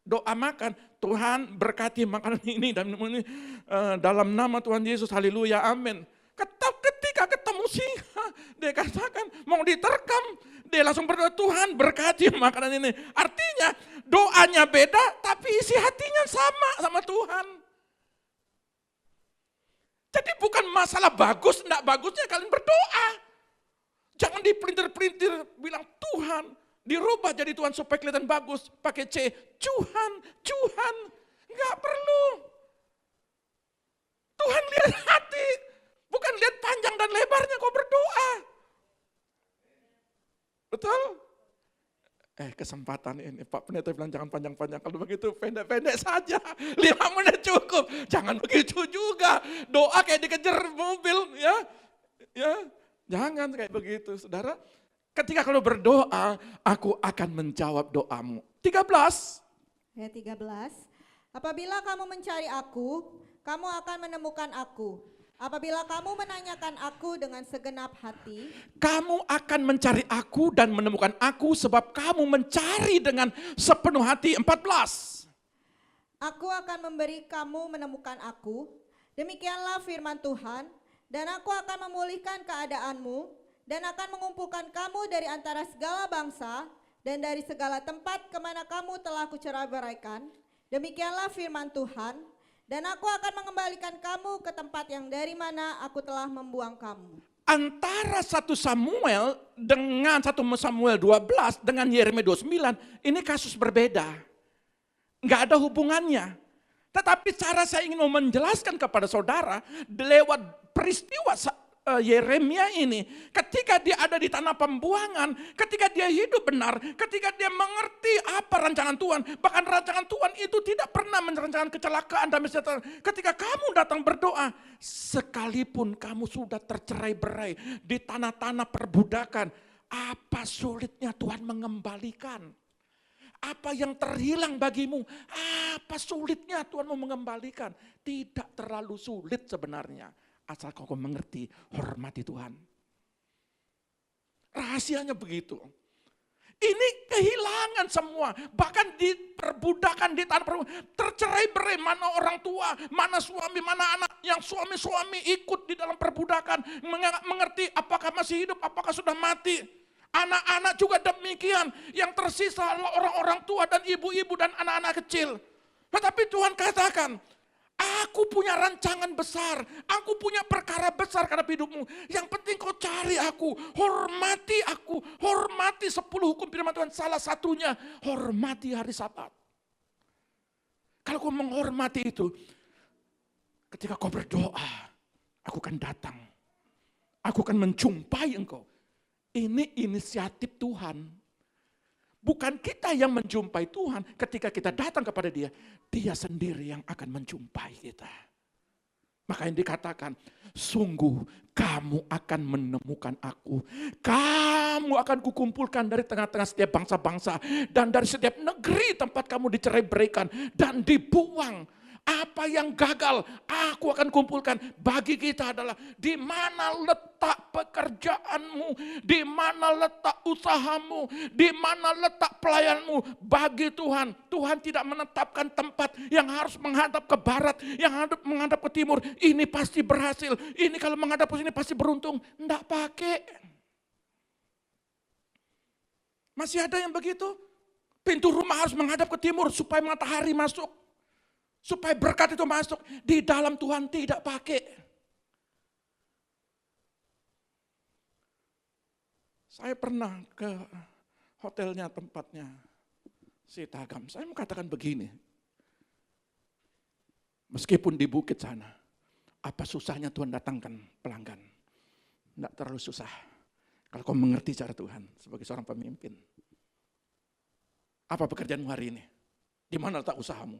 Doa makan, Tuhan berkati makanan ini dan ini dalam nama Tuhan Yesus, haleluya, amin. Ketika ketemu singa, dia katakan mau diterkam, dia langsung berdoa, Tuhan berkati makanan ini. Artinya doanya beda tapi isi hatinya sama Tuhan. Jadi bukan masalah bagus, enggak bagusnya kalian berdoa. Jangan dipelintir-pelintir bilang Tuhan, dirubah jadi Tuhan supaya kelihatan bagus, pakai C, Tuhan, enggak perlu. Tuhan lihat hati, bukan lihat panjang dan lebarnya kau berdoa. Betul? Kesempatan ini, Pak Pendeta bilang jangan panjang-panjang, kalau begitu pendek-pendek saja, 5 menit cukup. Jangan begitu juga, doa kayak dikejar mobil, ya. Jangan kayak begitu, saudara. Ketika kalau berdoa, aku akan menjawab doamu. 13. Ayat 13. Apabila kamu mencari aku, kamu akan menemukan aku. Apabila kamu menanyakan aku dengan segenap hati, kamu akan mencari aku dan menemukan aku sebab kamu mencari dengan sepenuh hati. 14. Aku akan memberi kamu menemukan aku. Demikianlah firman Tuhan. Dan aku akan memulihkan keadaanmu dan akan mengumpulkan kamu dari antara segala bangsa dan dari segala tempat kemana kamu telah kucerai-beraikan. Demikianlah firman Tuhan. Dan aku akan mengembalikan kamu ke tempat yang dari mana aku telah membuang kamu. Antara 1 Samuel dengan 1 Samuel 12 dengan Yeremia 29, ini kasus berbeda. Enggak ada hubungannya. Tetapi cara saya ingin menjelaskan kepada saudara, lewat peristiwa Yeremia ini, ketika dia ada di tanah pembuangan, ketika dia hidup benar, ketika dia mengerti apa rancangan Tuhan, bahkan rancangan Tuhan itu tidak pernah merencanakan kecelakaan dan sejahtera. Ketika kamu datang berdoa, sekalipun kamu sudah tercerai-berai di tanah-tanah perbudakan, apa sulitnya Tuhan mengembalikan? Apa yang terhilang bagimu? Apa sulitnya Tuhan mau mengembalikan? Tidak terlalu sulit sebenarnya. Asal kau mengerti, hormati Tuhan. Rahasianya begitu. Ini kehilangan semua. Bahkan di perbudakan, di tanah perbudakan. Tercerai-berai, mana orang tua, mana suami, mana anak. Yang suami-suami ikut di dalam perbudakan. Mengerti apakah masih hidup, apakah sudah mati. Anak-anak juga demikian. Yang tersisa adalah orang-orang tua dan ibu-ibu dan anak-anak kecil. Tetapi Tuhan katakan, aku punya rancangan besar, aku punya perkara besar karena hidupmu. Yang penting kau cari aku, hormati 10 hukum firman Tuhan. Salah satunya, hormati hari Sabat. Kalau kau menghormati itu, ketika kau berdoa, aku akan datang. Aku akan menjumpai engkau. Ini inisiatif Tuhan. Bukan kita yang menjumpai Tuhan, ketika kita datang kepada Dia, Dia sendiri yang akan menjumpai kita. Makanya dikatakan, sungguh kamu akan menemukan aku. Kamu akan kukumpulkan dari tengah-tengah setiap bangsa-bangsa. Dan dari setiap negeri tempat kamu dicerai-beraikan dan dibuang. Apa yang gagal, aku akan kumpulkan. Bagi kita adalah di mana letak pekerjaanmu, di mana letak usahamu, di mana letak pelayanmu. Bagi Tuhan, Tuhan tidak menetapkan tempat yang harus menghadap ke barat, yang harus menghadap ke timur. Ini pasti berhasil, ini kalau menghadap ke sini pasti beruntung. Enggak pakai. Masih ada yang begitu? Pintu rumah harus menghadap ke timur supaya matahari masuk. Supaya berkat itu masuk. Di dalam Tuhan tidak pakai. Saya pernah ke hotelnya, tempatnya si Tagam. Saya mau katakan begini. Meskipun di bukit sana, apa susahnya Tuhan datangkan pelanggan? Tidak terlalu susah. Kalau kau mengerti cara Tuhan sebagai seorang pemimpin. Apa pekerjaanmu hari ini? Di mana letak usahamu?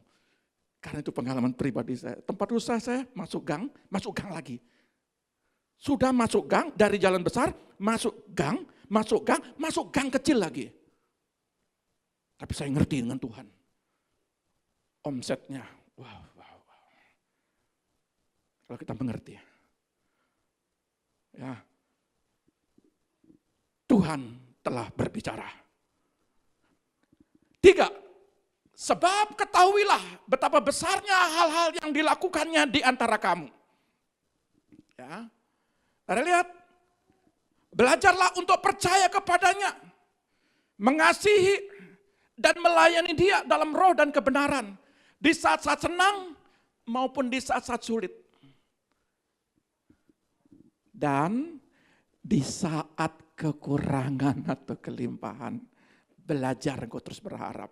Karena itu pengalaman pribadi saya. Tempat usaha saya masuk gang lagi. Sudah masuk gang dari jalan besar, masuk gang kecil lagi. Tapi saya ngerti dengan Tuhan. Omsetnya, wow. Kalau kita mengerti. Ya. Tuhan telah berbicara. 3. Sebab ketahuilah betapa besarnya hal-hal yang dilakukannya di antara kamu. Ya. Anda lihat, belajarlah untuk percaya kepadanya, mengasihi dan melayani dia dalam roh dan kebenaran. Di saat-saat senang maupun di saat-saat sulit. Dan di saat kekurangan atau kelimpahan, belajar engkau terus berharap.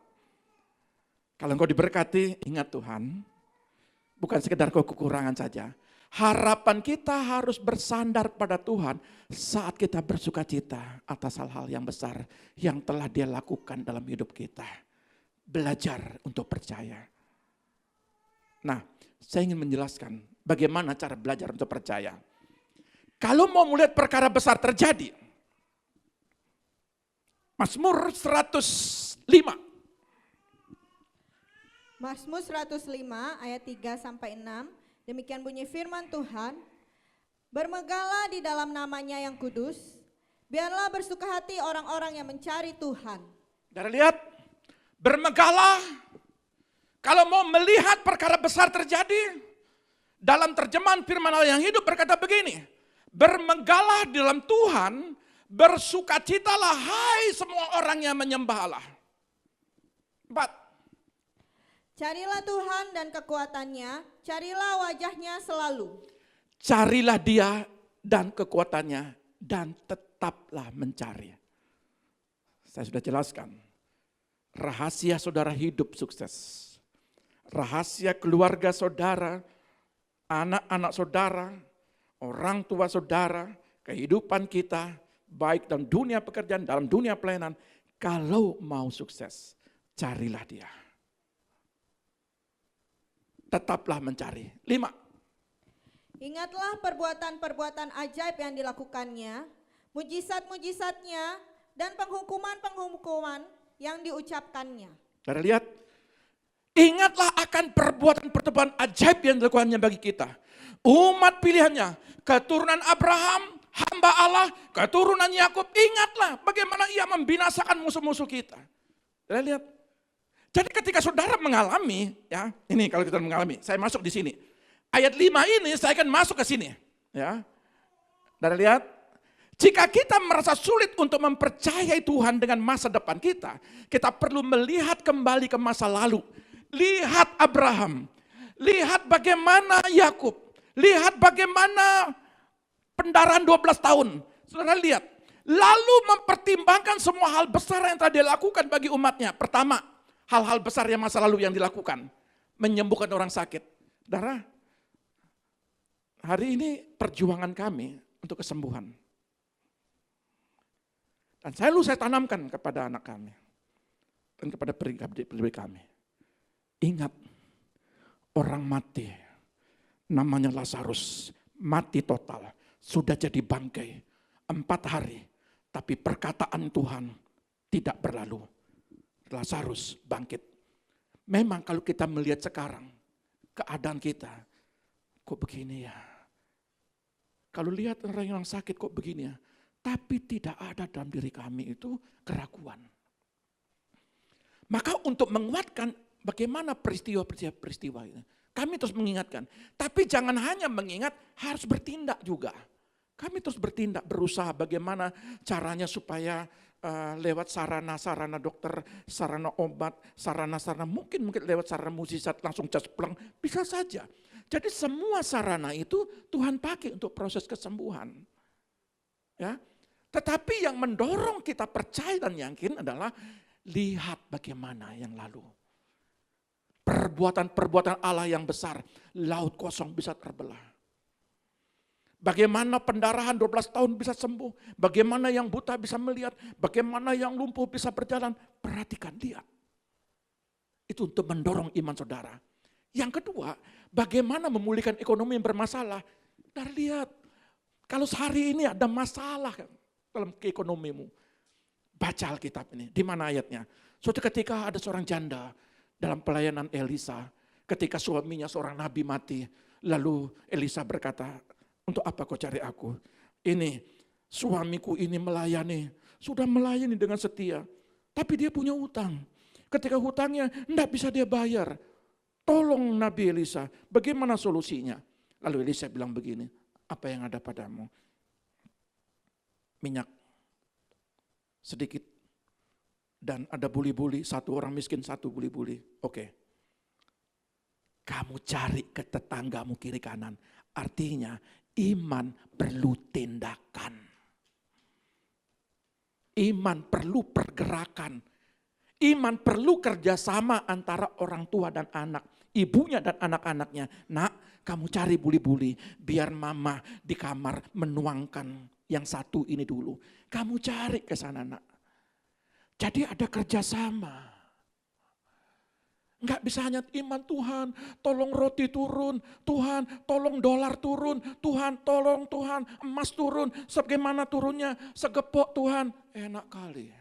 Kalau engkau diberkati, ingat Tuhan, bukan sekedar kau kekurangan saja. Harapan kita harus bersandar pada Tuhan saat kita bersuka cita atas hal-hal yang besar yang telah Dia lakukan dalam hidup kita. Belajar untuk percaya. Nah, saya ingin menjelaskan bagaimana cara belajar untuk percaya. Kalau mau melihat perkara besar terjadi, Mazmur 105. Mazmur 105 ayat 3-6, demikian bunyi firman Tuhan, bermegahlah di dalam namanya yang kudus, biarlah bersuka hati orang-orang yang mencari Tuhan. Saudara lihat, bermegahlah, kalau mau melihat perkara besar terjadi, dalam terjemahan firman Allah yang hidup berkata begini, bermegahlah di dalam Tuhan, bersukacitalah hai semua orang yang menyembah Allah. 4. Carilah Tuhan dan kekuatannya, carilah wajahnya selalu. Carilah Dia dan kekuatannya dan tetaplah mencari. Saya sudah jelaskan, rahasia saudara hidup sukses. Rahasia keluarga saudara, anak-anak saudara, orang tua saudara, kehidupan kita, baik dalam dunia pekerjaan, dalam dunia pelayanan. Kalau mau sukses, carilah Dia. Tetaplah mencari. 5. Ingatlah perbuatan-perbuatan ajaib yang dilakukannya, mujizat-mujizatnya, dan penghukuman-penghukuman yang diucapkannya. Saudara lihat, ingatlah akan perbuatan-perbuatan ajaib yang dilakukannya bagi kita. Umat pilihannya, keturunan Abraham, hamba Allah, keturunan Yakub, ingatlah bagaimana Ia membinasakan musuh-musuh kita. Saudara lihat. Jadi ketika saudara mengalami, ya, ini kalau kita mengalami, saya masuk di sini. Ayat 5 ini saya akan masuk ke sini, ya. Saudara lihat, jika kita merasa sulit untuk mempercayai Tuhan dengan masa depan kita perlu melihat kembali ke masa lalu. Lihat Abraham, lihat bagaimana Yakub, lihat bagaimana pendarahan 12 tahun. Saudara lihat, lalu mempertimbangkan semua hal besar yang telah dilakukan bagi umatnya. Pertama, hal-hal besar yang masa lalu yang dilakukan. Menyembuhkan orang sakit. Saudara, hari ini perjuangan kami untuk kesembuhan. Dan selalu saya tanamkan kepada anak kami. Dan kepada pribadi kami. Ingat, orang mati namanya Lazarus, mati total, sudah jadi bangkai 4 hari, tapi perkataan Tuhan tidak berlalu. Lazarus bangkit. Memang kalau kita melihat sekarang, keadaan kita, kok begini ya? Kalau lihat orang yang sakit kok begini ya? Tapi tidak ada dalam diri kami itu keraguan. Maka untuk menguatkan bagaimana peristiwa ini, kami terus mengingatkan. Tapi jangan hanya mengingat, harus bertindak juga. Kami terus bertindak, berusaha bagaimana caranya supaya lewat sarana-sarana dokter, sarana obat, sarana-sarana mungkin lewat sarana mukjizat langsung jaspleng, bisa saja. Jadi semua sarana itu Tuhan pakai untuk proses kesembuhan. Ya, tetapi yang mendorong kita percaya dan yakin adalah lihat bagaimana yang lalu. Perbuatan-perbuatan Allah yang besar, laut kosong bisa terbelah. Bagaimana pendarahan 12 tahun bisa sembuh, bagaimana yang buta bisa melihat, bagaimana yang lumpuh bisa berjalan. Perhatikan, lihat. Itu untuk mendorong iman saudara. Yang kedua, bagaimana memulihkan ekonomi yang bermasalah. Dan lihat, kalau sehari ini ada masalah dalam keekonomimu, baca Alkitab ini. Di mana ayatnya? Suatu ketika ada seorang janda dalam pelayanan Elisa, ketika suaminya seorang nabi mati, lalu Elisa berkata, untuk apa kau cari aku? Ini suamiku ini melayani, sudah melayani dengan setia, tapi dia punya hutang. Ketika hutangnya tidak bisa dia bayar, tolong Nabi Elisa, bagaimana solusinya? Lalu Elisa bilang begini, apa yang ada padamu? Minyak sedikit dan ada buli-buli, satu orang miskin, satu buli-buli. Oke. Kamu cari ke tetanggamu kiri kanan. Artinya iman perlu tindakan. Iman perlu pergerakan. Iman perlu kerjasama antara orang tua dan anak. Ibunya dan anak-anaknya. Nak, kamu cari buli-buli. Biar mama di kamar menuangkan yang satu ini dulu. Kamu cari ke sana, nak. Jadi ada kerjasama. Enggak bisa hanya iman Tuhan, tolong roti turun, Tuhan tolong dolar turun, Tuhan tolong Tuhan emas turun, sebagaimana turunnya segepok Tuhan. Enak kali.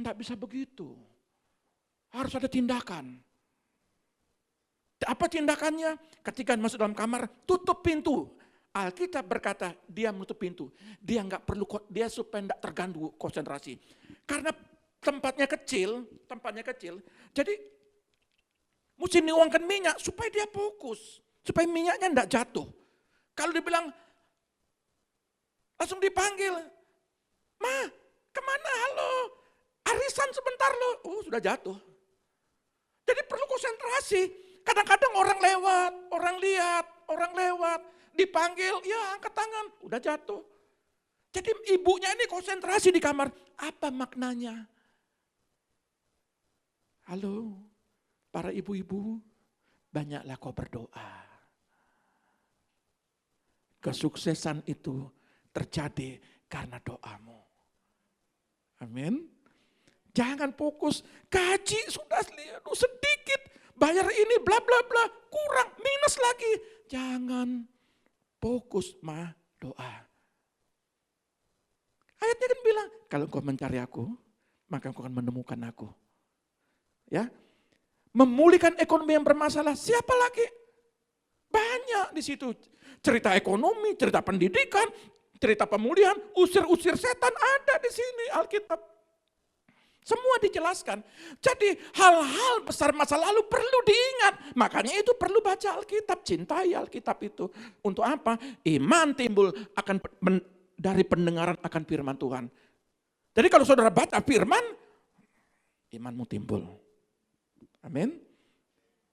Enggak bisa begitu. Harus ada tindakan. Apa tindakannya? Ketika masuk dalam kamar, tutup pintu. Alkitab berkata dia menutup pintu. Dia enggak perlu, dia supaya enggak terganggu konsentrasi. Karena tempatnya kecil, jadi mesti nuangkan minyak supaya dia fokus, supaya minyaknya enggak jatuh. Kalau dibilang, langsung dipanggil, Ma, kemana, halo, arisan sebentar lo, sudah jatuh. Jadi perlu konsentrasi, kadang-kadang orang lewat, orang lewat, dipanggil, ya angkat tangan, udah jatuh. Jadi ibunya ini konsentrasi di kamar, apa maknanya? Halo, para ibu-ibu, banyaklah kau berdoa. Kesuksesan itu terjadi karena doamu. Amin. Jangan fokus, gaji sudah sedikit, bayar ini bla bla bla, kurang, minus lagi. Jangan fokus, doa. Ayatnya kan bilang, kalau engkau mencari aku, maka engkau akan menemukan aku. Ya, memulihkan ekonomi yang bermasalah, siapa lagi? Banyak di situ. Cerita ekonomi, cerita pendidikan, cerita pemulihan, usir-usir setan ada di sini Alkitab. Semua dijelaskan. Jadi hal-hal besar masa lalu perlu diingat. Makanya itu perlu baca Alkitab, cintai Alkitab itu. Untuk apa? Iman timbul akan dari pendengaran akan firman Tuhan. Jadi kalau saudara baca firman, imanmu timbul. Amin.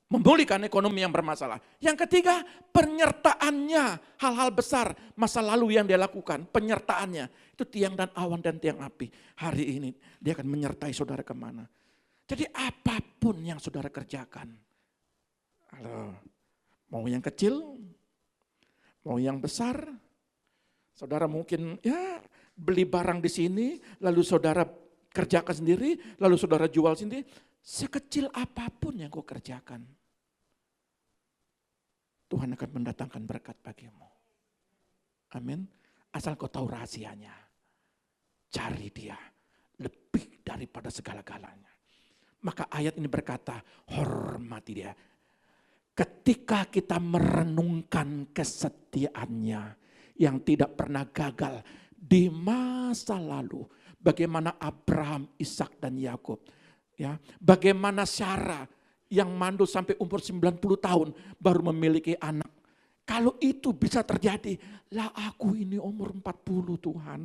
Memulihkan ekonomi yang bermasalah. Yang ketiga, penyertaannya. Hal-hal besar masa lalu yang dia lakukan. Penyertaannya. Itu tiang dan awan dan tiang api. Hari ini dia akan menyertai saudara kemana. Jadi apapun yang saudara kerjakan. Halo, mau yang kecil, mau yang besar. Saudara mungkin ya beli barang di sini, lalu saudara kerjakan sendiri, lalu saudara jual sendiri. Sekecil apapun yang kau kerjakan. Tuhan akan mendatangkan berkat bagimu. Amin. Asal kau tahu rahasianya. Cari dia lebih daripada segala-galanya. Maka ayat ini berkata, hormati dia. Ketika kita merenungkan kesetiaannya yang tidak pernah gagal di masa lalu, bagaimana Abraham, Ishak dan Yakub, ya, bagaimana Sarah yang mandul sampai umur 90 tahun baru memiliki anak. Kalau itu bisa terjadi, lah aku ini umur 40 Tuhan,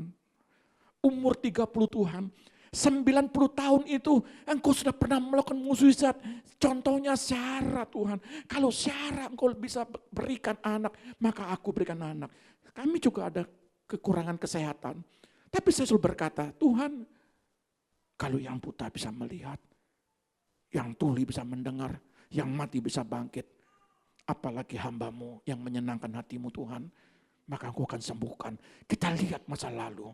umur 30 Tuhan. 90 tahun itu engkau sudah pernah melakukan mukjizat. Contohnya Sarah Tuhan. Kalau Sarah engkau bisa berikan anak, maka aku berikan anak. Kami juga ada kekurangan kesehatan. Tapi saya selalu berkata, Tuhan, kalau yang buta bisa melihat, yang tuli bisa mendengar, yang mati bisa bangkit, apalagi hambamu yang menyenangkan hatimu Tuhan, maka engkau akan sembuhkan. Kita lihat masa lalu.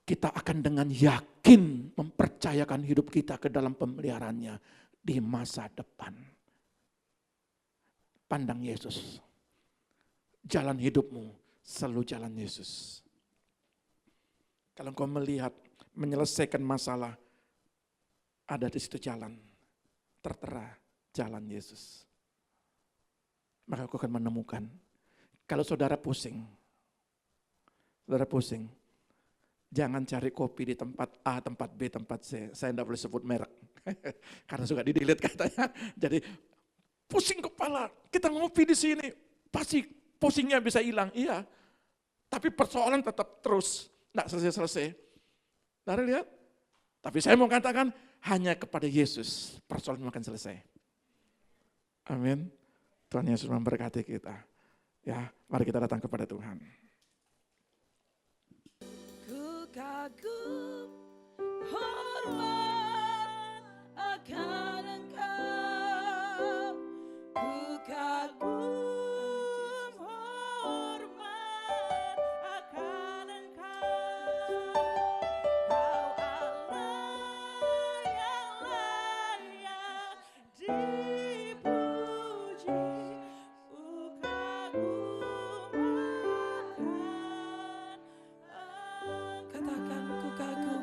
Kita akan dengan yakin mempercayakan hidup kita ke dalam pemeliharaannya di masa depan. Pandang Yesus. Jalan hidupmu selalu jalan Yesus. Kalau engkau melihat, menyelesaikan masalah, ada di situ jalan. Tertera jalan Yesus. Maka engkau akan menemukan. Kalau saudara pusing, jangan cari kopi di tempat A, tempat B, tempat C. Saya tidak boleh sebut merek. Karena suka di-delete katanya. Jadi pusing kepala. Kita ngopi di sini. Pasti pusingnya bisa hilang. Iya. Tapi persoalan tetap terus. Tidak selesai-selesai. Saudara lihat? Tapi saya mau katakan hanya kepada Yesus persoalan akan selesai. Amin. Tuhan Yesus memberkati kita. Ya, mari kita datang kepada Tuhan. Kagum hormat akan Engkau, ku kagum hormat akan Engkau, Kau Allah yang layak dipuji, ku kagum akan Engkau. Katakan ku kagum.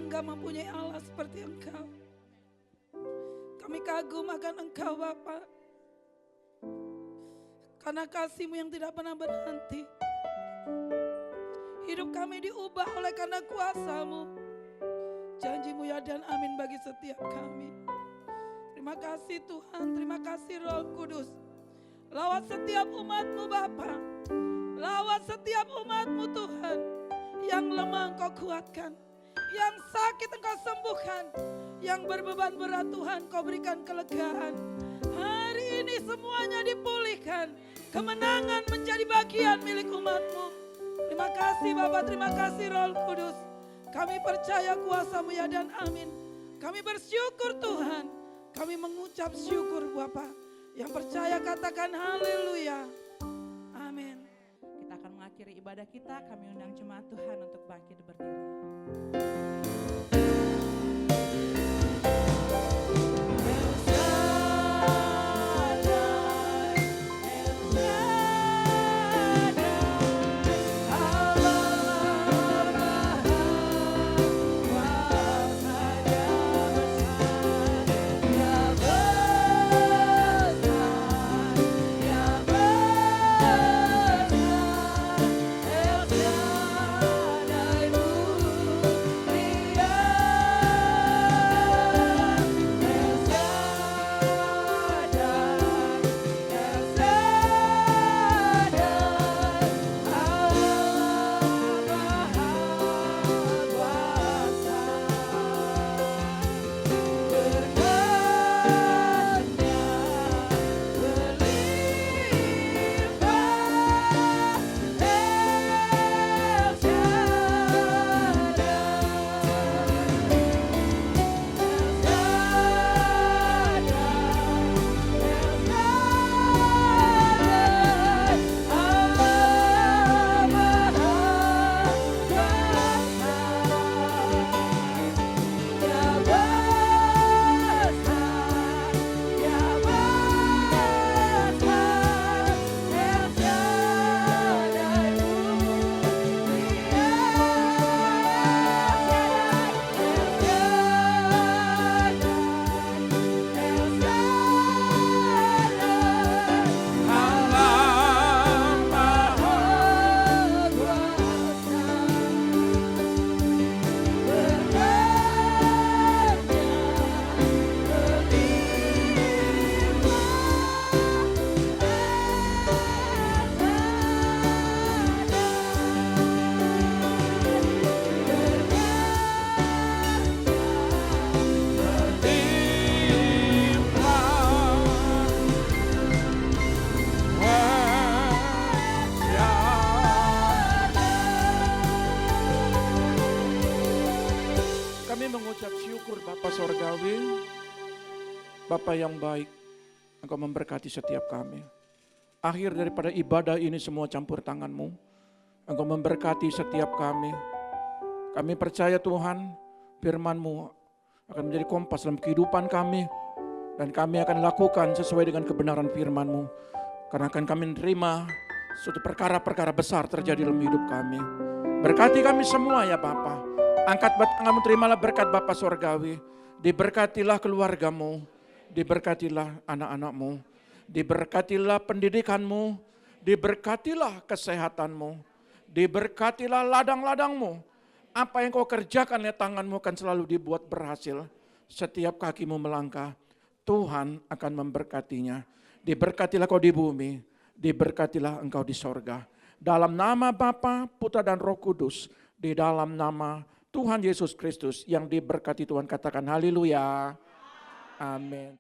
bangga mempunyai Allah seperti Engkau. Kami kagum akan Engkau Bapa, karena kasih-Mu yang tidak pernah berhenti. Hidup kami diubah oleh karena kuasa-Mu. Janji-Mu ya dan amin bagi setiap kami. Terima kasih Tuhan, terima kasih Roh Kudus. Lawat setiap umat-Mu Bapa, lawat setiap umat-Mu Tuhan. Yang lemah Engkau kuatkan, yang sakit Engkau sembuhkan, yang berbeban berat Tuhan Kau berikan kelegaan. Hari ini semuanya dipulihkan, kemenangan menjadi bagian milik umat-Mu. Terima kasih Bapa, terima kasih Roh Kudus. Kami percaya kuasa-Mu ya dan amin. Kami bersyukur Tuhan, kami mengucap syukur Bapa. Yang percaya katakan haleluya. Amin. Kita akan mengakhiri ibadah kita, kami undang jemaat Tuhan untuk bangkit berdiri. mengucap syukur Bapa Sorgawi, Bapa yang baik, Engkau memberkati setiap kami. Akhir daripada ibadah ini semua campur tangan-Mu, Engkau memberkati setiap kami. Kami percaya Tuhan, firman-Mu akan menjadi kompas dalam kehidupan kami, dan kami akan lakukan sesuai dengan kebenaran firman-Mu, karena akan kami menerima suatu perkara-perkara besar terjadi dalam hidup kami. Berkati kami semua ya Bapa. Angkat tanganmu, terimalah berkat Bapa Sorgawi. Diberkatilah keluargamu, diberkatilah anak-anakmu, diberkatilah pendidikanmu, diberkatilah kesehatanmu, diberkatilah ladang-ladangmu. Apa yang kau kerjakan oleh tanganmu akan selalu dibuat berhasil. Setiap kakimu melangkah, Tuhan akan memberkatinya. Diberkatilah kau di bumi, diberkatilah engkau di sorga. Dalam nama Bapa, Putra dan Roh Kudus, di dalam nama Tuhan Yesus Kristus yang diberkati Tuhan, katakan haleluya. Amin.